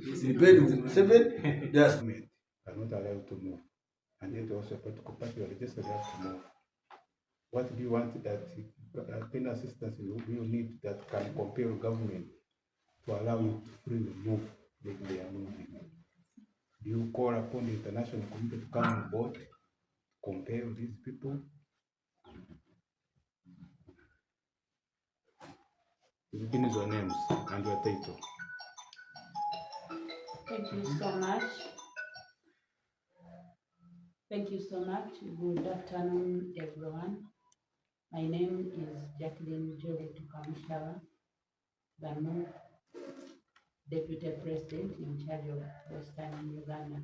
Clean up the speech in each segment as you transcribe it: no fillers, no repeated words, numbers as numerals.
in bed with 7, they are not allowed to move. And yet also a political party are just allowed to move. What do you want that any assistance you need that can compel government to allow you to freely move like they are moving? Do you call upon the international community to come on board, compel these people? Give me your names and your title. Thank you so much. Thank you so much. Good afternoon, everyone. My name is Jacqueline Juliet Kamushawa, the Deputy President in charge of Western Uganda.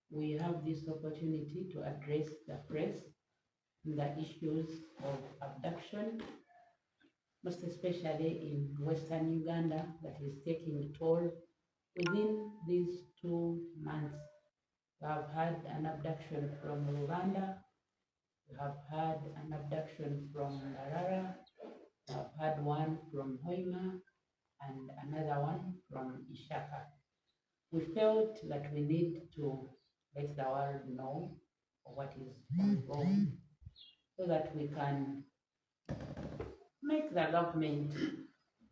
We have this opportunity to address the press on the issues of abduction, most especially in Western Uganda, that is taking a toll. Within these 2 months, we have had an abduction from Uganda, we have had an abduction from Narara, we have had one from Hoima, and another one from Ishaka. We felt that we need to let the world know what is going on so that we can make the government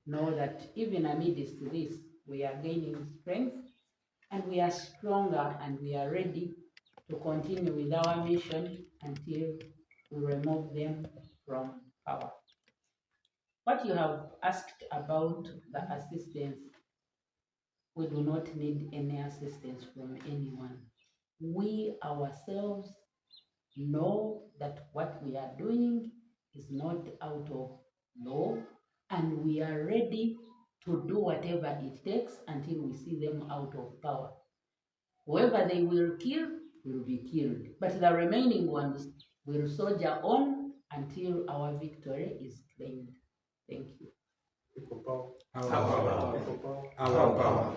know that even amidst this, we are gaining strength and we are stronger and we are ready to continue with our mission until we remove them from power. What you have asked about the assistance, we do not need any assistance from anyone. We ourselves know that what we are doing is not out of law, and we are ready to do whatever it takes until we see them out of power. Whoever they will kill will be killed, but the remaining ones will soldier on until our victory is claimed. Thank you. People power. Our power.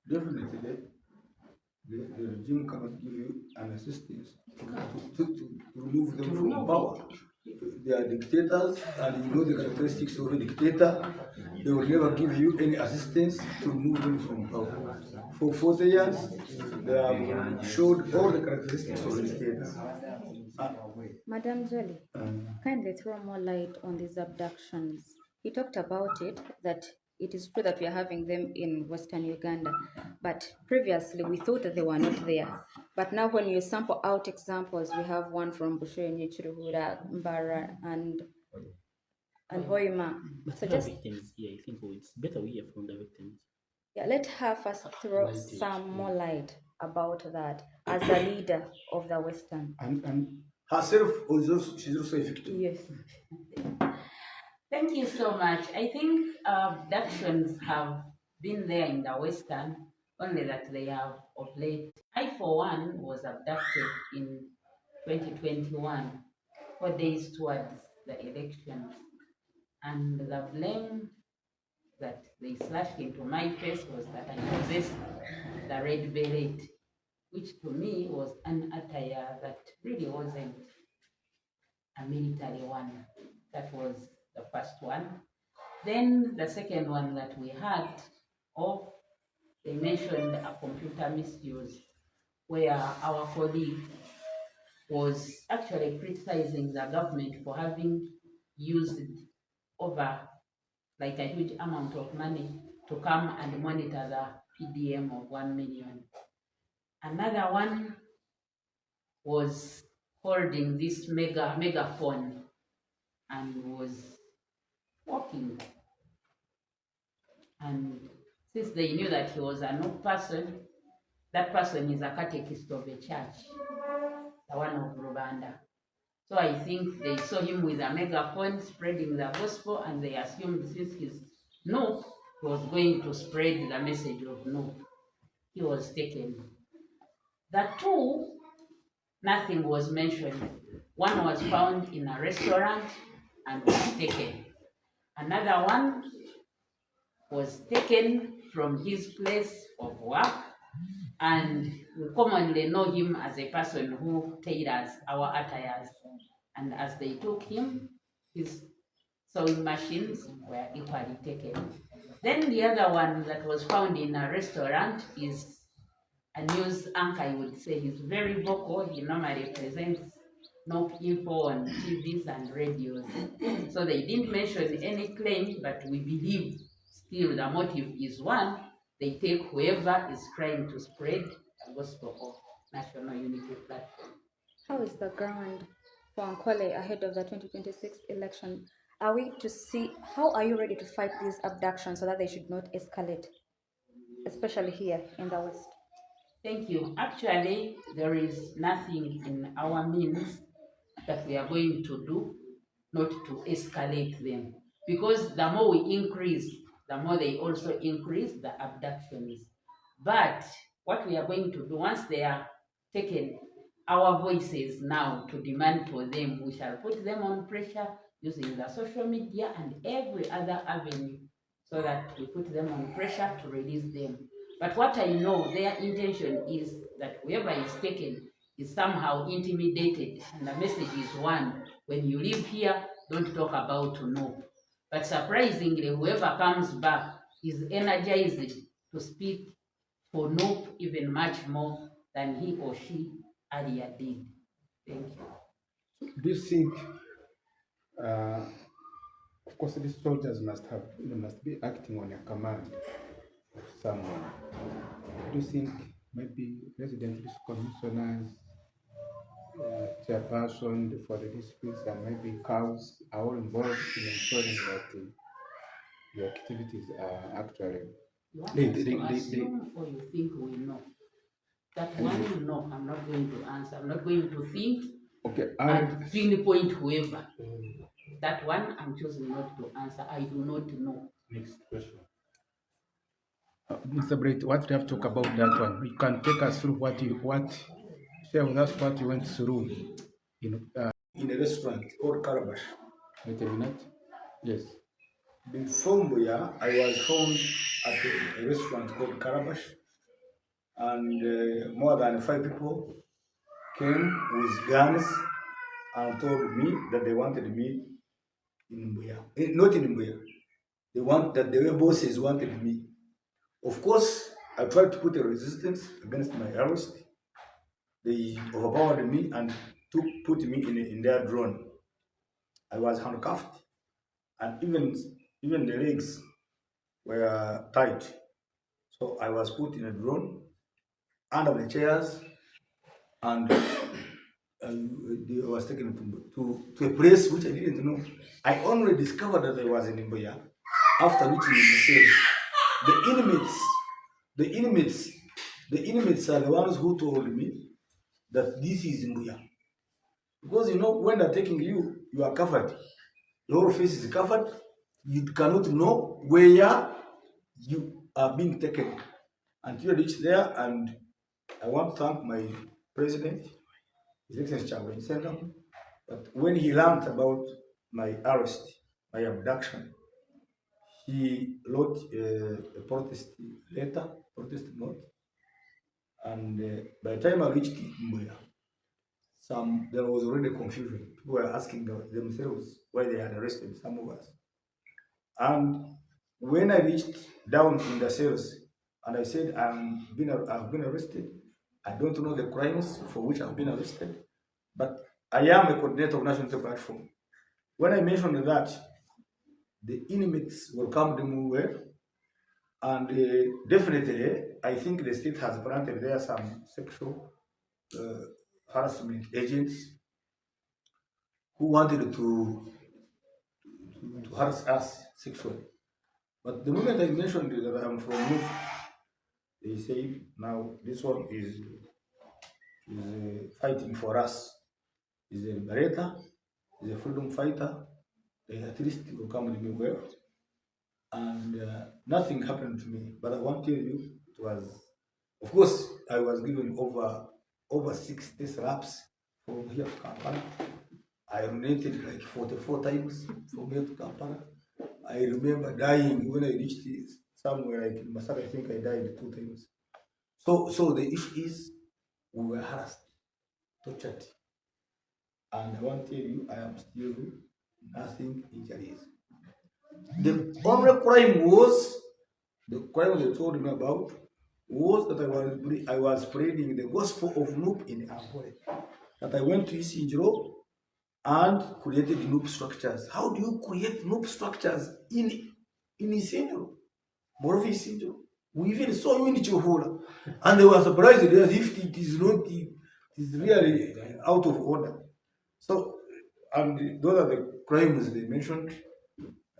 Definitely, the regime cannot give you an assistance to remove them from power. They are dictators, and you know the characteristics of a dictator. They will never give you any assistance to remove them from power. For 40 years, they have showed all the characteristics of a dictator. Madam Jolie, kindly throw more light on these abductions. You talked about it, that it is true that we are having them in Western Uganda, but previously we thought that they were not there. But now when you sample out examples, we have one from Bushenyi, Chiruhura, Mbara, and Hoima. So just victims here, I think it's better we hear from the victims. Yeah, let her first throw some more light about that as the leader of the Western. And herself, she's also a victim. Yes. Thank you so much. I think abductions have been there in the Western, only that they have of late. I, for one, was abducted in 2021, 4 days towards the elections. And the blame that they slashed into my face was that I possessed the red beret, which to me was an attire that really wasn't a military one. That was the first one. Then the second one that we had of, they mentioned a computer misuse, where our colleague was actually criticizing the government for having used over like a huge amount of money to come and monitor the PDM of 1 million. Another one was holding this megaphone and was walking. And since they knew that he was a new person, that person is a catechist of a church, the one of Rubanda. So I think they saw him with a megaphone spreading the gospel, and they assumed since he's new, he was going to spread the message of no. He was taken. The two, nothing was mentioned. One was found in a restaurant and was taken. Another one was taken from his place of work, and we commonly know him as a person who tailors our attires. And as they took him, his sewing machines were equally taken. Then the other one that was found in a restaurant is a news anchor, I would say. He's very vocal. He normally presents no info on TVs and radios. So they didn't mention any claim, but we believe still the motive is one. They take whoever is trying to spread the gospel of national unity platform. How is the ground for Ankole ahead of the 2026 election? How are you ready to fight these abductions so that they should not escalate, especially here in the West? Thank you. Actually, there is nothing in our means that we are going to do not to escalate them. Because the more we increase, the more they also increase the abductions. But what we are going to do, once they are taken, our voices now to demand for them, we shall put them on pressure using the social media and every other avenue so that we put them on pressure to release them. But what I know, their intention is that whoever is taken is somehow intimidated, and the message is one: when you live here, don't talk about no. But surprisingly, whoever comes back is energized to speak for no even much more than he or she earlier did. Thank you. Do you think, of course, these soldiers must be acting on a command of someone. Do you think maybe resident risk commissioners, chairperson for the disputes, and maybe cows are all involved in ensuring that the activities are actually You want they, us they, to they, assume or you think we know? That one, no, I'm not going to answer. I'm not going to think okay, and pinpoint whoever. That one, I'm choosing not to answer. I do not know. next question. Mr. Brett, what do you have to talk about that one? You can take us through share with us what you went through in a restaurant called Calabash. Wait a minute. Yes. Before Mbuya, I was found at a restaurant called Calabash, and more than 5 people came with guns and told me that they wanted me in Mbuya. Not in Mbuya. The bosses wanted me. Of course, I tried to put a resistance against my arrest. They overpowered me and put me in their drone. I was handcuffed, and even the legs were tied. So I was put in a drone under the chairs, and I was taken to a place which I didn't know. I only discovered that I was in Imboya after reaching the cell. The inmates are the ones who told me that this is Imboya. Because when they're taking you, you are covered. Your whole face is covered. You cannot know where you are being taken until you reach there. And I want to thank my president, His Excellency Chagwe Center. But when he learned about my arrest, my abduction, he wrote a protest note. And by the time I reached Mbuya, there was already confusion. People were asking themselves why they had arrested some of us. And when I reached down in the cells and I said, I've been arrested, I don't know the crimes for which I've been arrested, but I am a coordinator of National Unity Platform. When I mentioned that, the inmates welcomed me well, and definitely, I think the state has planted there some sexual harassment agents who wanted to harass us sexually. But the moment I mentioned that I'm from Nup, they say now this one is fighting for us. He's a liberator, he's a freedom fighter. They at least will come to me well. And nothing happened to me. But I want to tell you, it was, of course, I was given over 60 slaps from here to Kampala. I urinated like 44 times from here to Kampala. I remember dying when I reached somewhere like in Masaka. I think I died 2 times. So the issue is we were harassed, tortured. And I want to tell you, I am still nothing injuries. The only crime was, the crime they told me about was that I was spreading the gospel of Noop in Ampole. That I went to Isinjiro and created Noop structures. How do you create Noop structures in Isinjiro? More of Isinjiro. We even saw you in Chihuahua. And they were surprised as if it is not, it is really out of order. So, and those are the crimes they mentioned.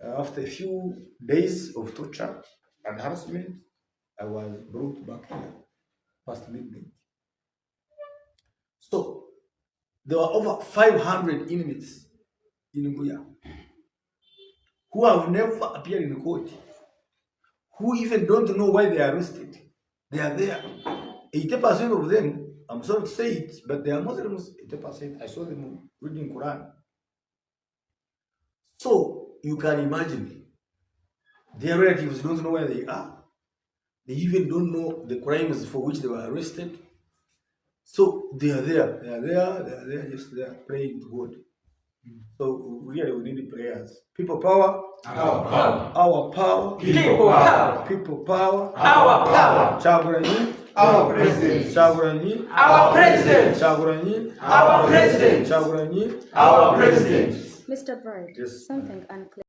After a few days of torture and harassment, I was brought back here past midnight. So there were over 500 inmates in Mbuya who have never appeared in court, who even don't know why they are arrested. They are there. 80% of them, I'm sorry to say it, but they are Muslims. 80%. I saw them reading Quran. So you can imagine their relatives don't know where they are. They even don't know the crimes for which they were arrested. So they are there, just there praying to God. So really we need prayers. People power, Our power. our power, People power. people power, Our power. Chaguranyi, Our president. Chaguranyi, Our president. Chaguranyi, Our president. Chaguranyi, Our president. Mr. Bright, Yes. something unclear.